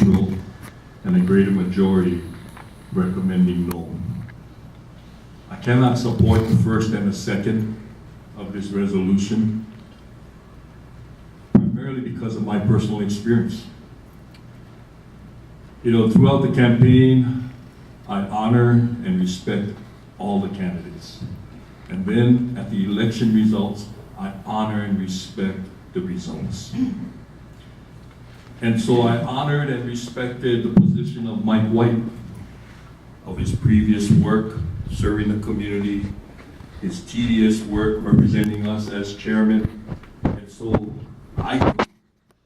neutral, and a greater majority recommending no. I cannot support the first and the second of this resolution, primarily because of my personal experience. You know, throughout the campaign, I honor and respect all the candidates. And then at the election results, I honor and respect the results. And so I honored and respected the position of Mike White, of his previous work serving the community, his tedious work representing us as chairman. And so I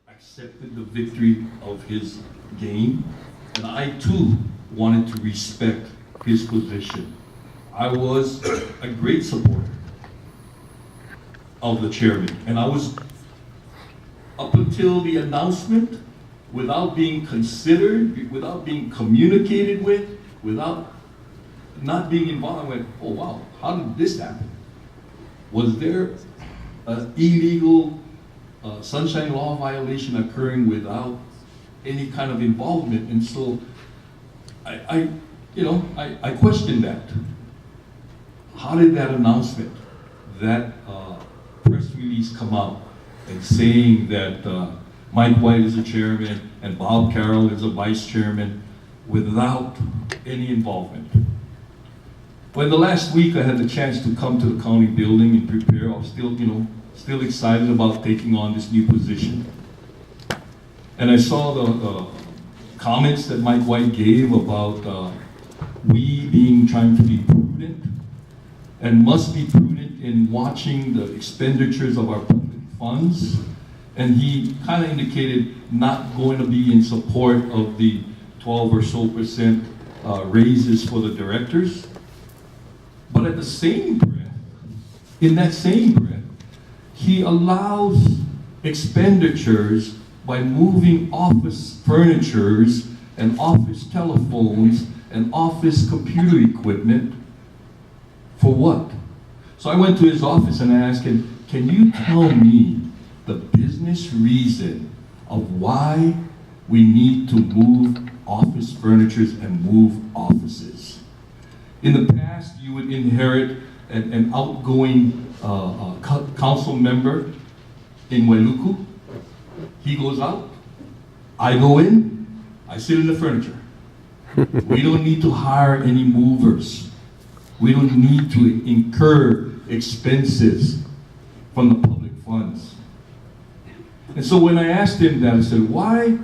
accepted the victory of his game, and I too wanted to respect his position. I was a great supporter of the chairman, and I was, up until the announcement, without being considered, without being communicated with, without not being involved, I went, oh wow, how did this happen? Was there an illegal sunshine law violation occurring without any kind of involvement? And so I questioned that. How did that announcement, that press release come out and saying that Mike White is the chairman and Bob Carroll is a vice chairman without any involvement? Well, in the last week, I had the chance to come to the county building and prepare. I was still excited about taking on this new position. And I saw the comments that Mike White gave about we trying to be prudent and must be prudent in watching the expenditures of our public funds. And he kind of indicated not going to be in support of the 12 or so percent raises for the directors. But at the same breath, in that same breath, he allows expenditures by moving office furnitures and office telephones and office computer equipment. For what? So I went to his office and I asked him, can you tell me the business reason of why we need to move office furnitures and move offices? In the past, you would inherit an outgoing council member in Wailuku. He goes out, I go in, I sit in the furniture. We don't need to hire any movers. We don't need to incur expenses from the public funds. And so when I asked him that, I said, why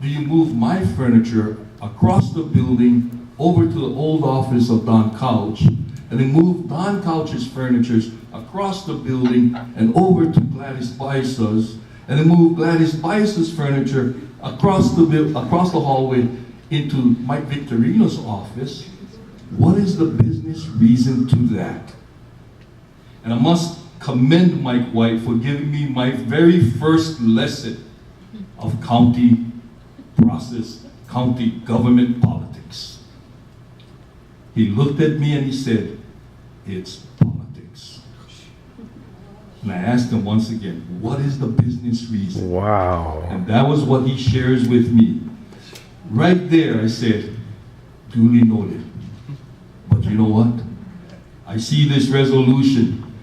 do you move my furniture across the building over to the old office of Don Couch, and then move Don Couch's furniture across the building and over to Gladys Baisa's, and then move Gladys Baisa's furniture across the hallway into Mike Victorino's office? What is the business reason to that? And I must commend Mike White for giving me my very first lesson of county process, county government politics. He looked at me and he said, it's politics. And I asked him once again, what is the business reason? Wow. And that was what he shares with me. Right there, I said, duly noted. But you know what? I see this resolution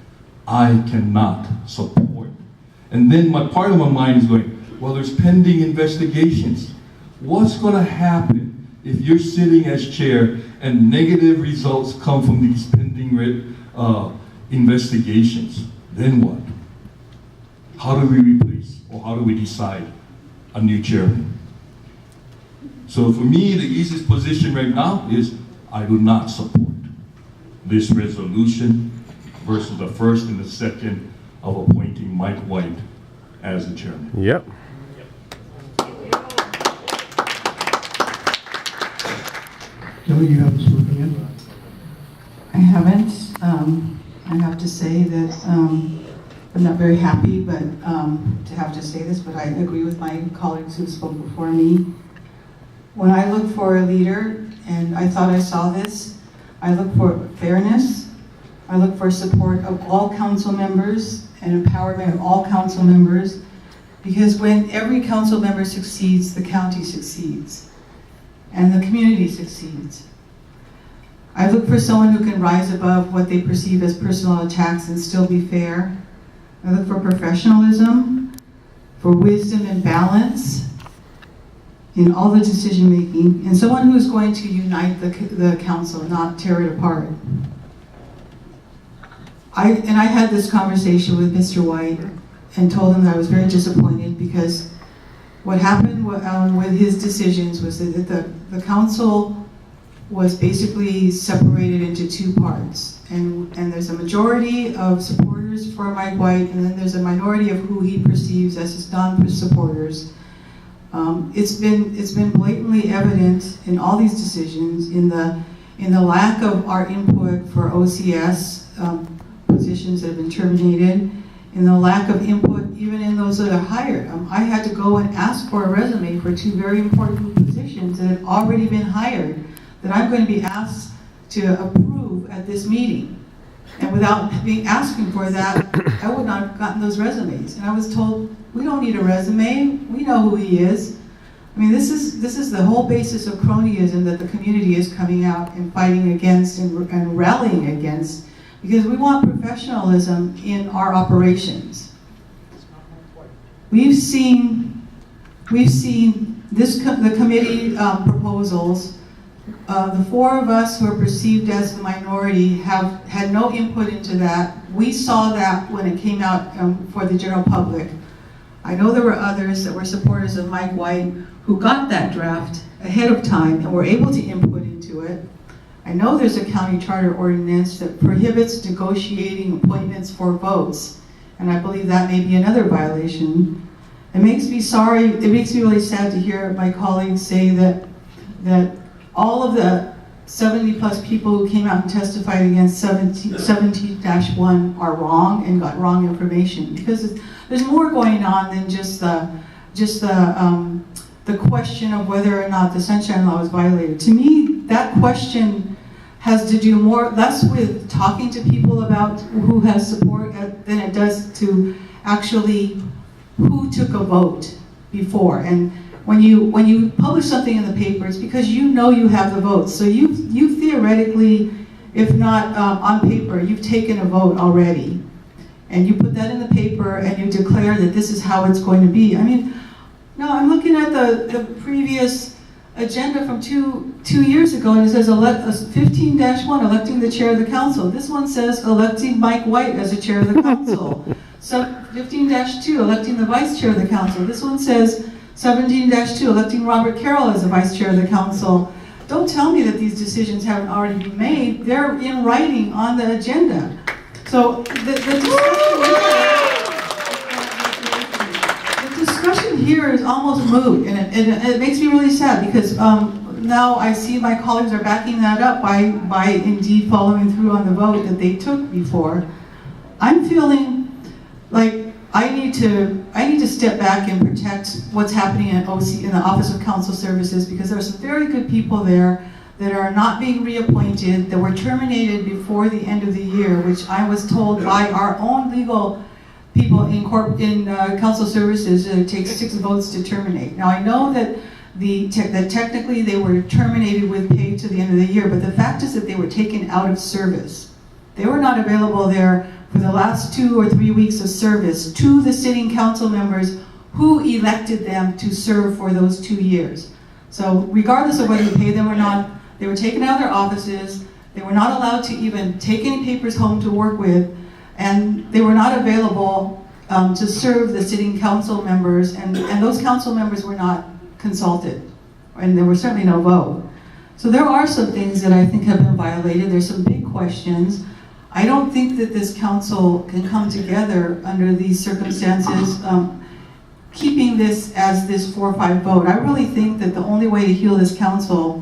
I cannot support. And then part of my mind is going, well, there's pending investigations. What's going to happen if you're sitting as chair and negative results come from these pending investigations? Then what? How do we replace, or how do we decide a new chairman? So for me, the easiest position right now is I do not support this resolution versus the first and the second of appointing Mike White as the chairman. Yep. Kelly, you haven't spoken yet? I haven't. I have to say that I'm not very happy, but to have to say this, but I agree with my colleagues who spoke before me. When I look for a leader, and I thought I saw this, I look for fairness, I look for support of all council members and empowerment of all council members, Because when every council member succeeds, the county succeeds, and the community succeeds. I look for someone who can rise above what they perceive as personal attacks and still be fair. I look for professionalism, for wisdom and balance in all the decision making, and someone who's going to unite the council, not tear it apart. I had this conversation with Mr. White and told him that I was very disappointed because what happened with his decisions was that the council was basically separated into two parts. And there's a majority of supporters for Mike White, and then there's a minority of who he perceives as his non-supporters. It's been blatantly evident in all these decisions, in the lack of our input for OCS positions that have been terminated, in the lack of input even in those that are hired. I had to go and ask for a resume for two very important positions that had already been hired, that I'm going to be asked to approve at this meeting. And without asking for that, I would not have gotten those resumes. And I was told, we don't need a resume, we know who he is. I mean, this is the whole basis of cronyism that the community is coming out and fighting against and rallying against, because we want professionalism in our operations. We've seen the committee proposals. The four of us who are perceived as the minority have had no input into that. We saw that when it came out for the general public. I know there were others that were supporters of Mike White who got that draft ahead of time and were able to input into it. I know there's a county charter ordinance that prohibits negotiating appointments for votes, and I believe that may be another violation. It makes me really sad to hear my colleagues say that all of the 70 plus people who came out and testified against 17-1 are wrong and got wrong information, because there's more going on than just the question of whether or not the Sunshine Law was violated. To me, that question has to do less with talking to people about who has support than it does to actually who took a vote before. And when you publish something in the paper, it's because you know you have the votes. So you theoretically, if not on paper, you've taken a vote already. And you put that in the paper and you declare that this is how it's going to be. I mean, no, I'm looking at the previous agenda from two years ago, and it says 15-1, electing the chair of the council. This one says electing Mike White as the chair of the council. So 15-2, electing the vice chair of the council. This one says 17-2, electing Robert Carroll as the vice chair of the council. Don't tell me that these decisions haven't already been made. They're in writing on the agenda. So the discussion here is almost moot, and it makes me really sad, because now I see my colleagues are backing that up by indeed following through on the vote that they took before. I'm feeling like I need to step back and protect what's happening in the Office of Council Services, because there are some very good people there that are not being reappointed, that were terminated before the end of the year, which I was told by our own legal people in Council Services that it takes 6 votes to terminate. Now I know that that technically they were terminated with pay to the end of the year, but the fact is that they were taken out of service. They were not available there for the last 2 or 3 weeks of service to the sitting council members who elected them to serve for those 2 years. So regardless of whether you pay them or not, they were taken out of their offices, they were not allowed to even take any papers home to work with, and they were not available to serve the sitting council members, and those council members were not consulted, and there was certainly no vote. So there are some things that I think have been violated. There's some big questions. I don't think that this council can come together under these circumstances, keeping this as this 4-5 vote. I really think that the only way to heal this council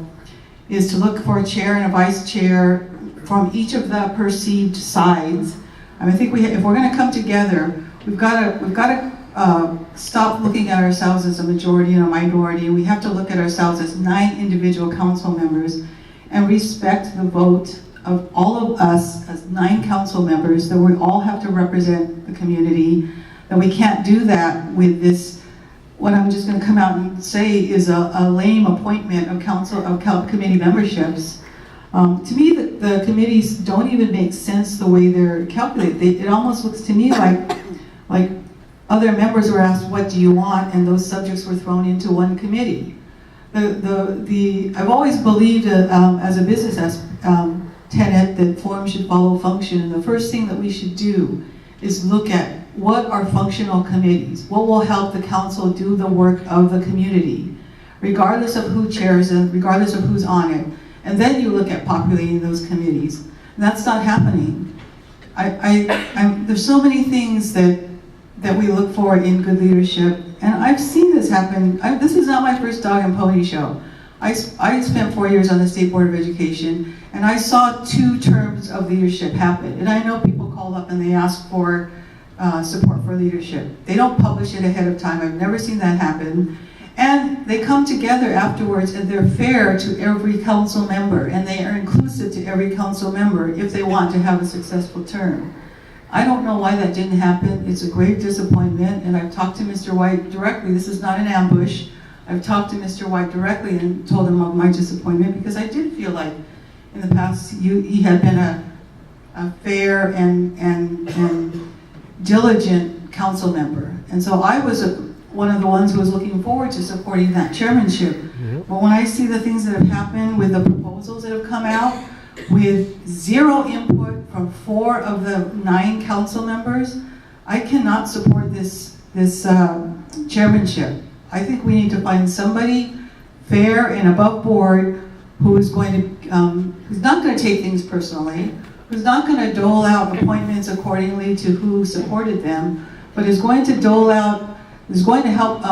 is to look for a chair and a vice chair from each of the perceived sides. I think if we're going to come together, we've got to stop looking at ourselves as a majority and a minority. We have to look at ourselves as 9 individual council members and respect the vote of all of us as 9 council members, that we all have to represent the community. And we can't do that with this, what I'm just going to come out and say is a lame appointment of committee memberships. To me, the committees don't even make sense the way they're calculated. It almost looks to me like other members were asked, what do you want? And those subjects were thrown into one committee. I've always believed as a business tenet that form should follow function. And the first thing that we should do is look at what are functional committees, what will help the council do the work of the community, regardless of who chairs it, regardless of who's on it. And then you look at populating those committees. And that's not happening. There's so many things that we look for in good leadership, and I've seen this happen. This is not my first dog and pony show. I spent 4 years on the State Board of Education, and I saw 2 terms of leadership happen. And I know people call up and they ask for support for leadership. They don't publish it ahead of time. I've never seen that happen. And they come together afterwards and they're fair to every council member, and they are inclusive to every council member if they want to have a successful term. I don't know why that didn't happen. It's a great disappointment, and I've talked to Mr. White directly. This is not an ambush. I've talked to Mr. White directly and told him of my disappointment, because I did feel like in the past he had been a fair and diligent council member. And so I was one of the ones who was looking forward to supporting that chairmanship. But when I see the things that have happened with the proposals that have come out, with 0 input from 4 of the 9 council members, I cannot support this chairmanship. I think we need to find somebody fair and above board who's not going to take things personally, who's not going to dole out appointments accordingly to who supported them, but is going to help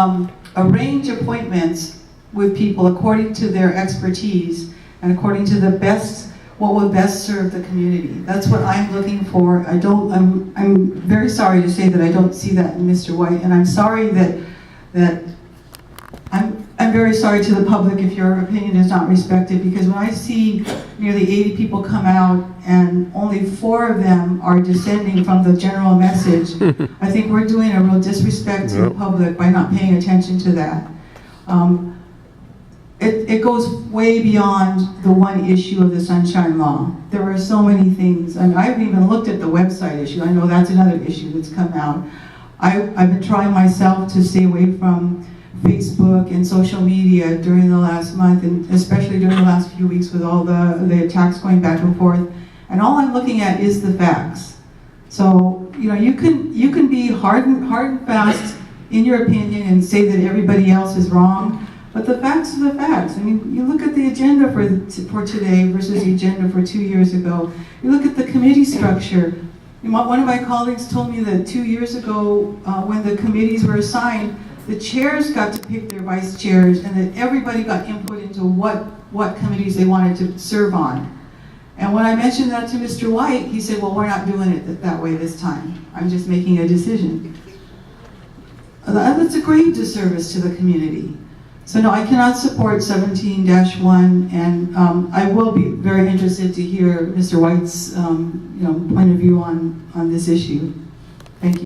arrange appointments with people according to their expertise and according to what will best serve the community. That's what I'm looking for. I'm very sorry to say that I don't see that in Mr. White, and I'm sorry that I'm very sorry to the public if your opinion is not respected, because when I see nearly 80 people come out and only 4 of them are descending from the general message, I think we're doing a real disrespect to the public by not paying attention to that. It goes way beyond the one issue of the Sunshine Law. There are so many things, and I haven't even looked at the website issue. I know that's another issue that's come out. I've been trying myself to stay away from Facebook and social media during the last month, and especially during the last few weeks with all the attacks going back and forth. And all I'm looking at is the facts. So, you can be hard and fast in your opinion and say that everybody else is wrong, but the facts are the facts. I mean, you look at the agenda for today versus the agenda for 2 years ago. You look at the committee structure. One of my colleagues told me that 2 years ago, when the committees were assigned, the chairs got to pick their vice chairs, and that everybody got input into what committees they wanted to serve on. And when I mentioned that to Mr. White, he said, well, we're not doing it that way this time. I'm just making a decision. That's a grave disservice to the community. So no, I cannot support 17-1, and I will be very interested to hear Mr. White's point of view on this issue. Thank you.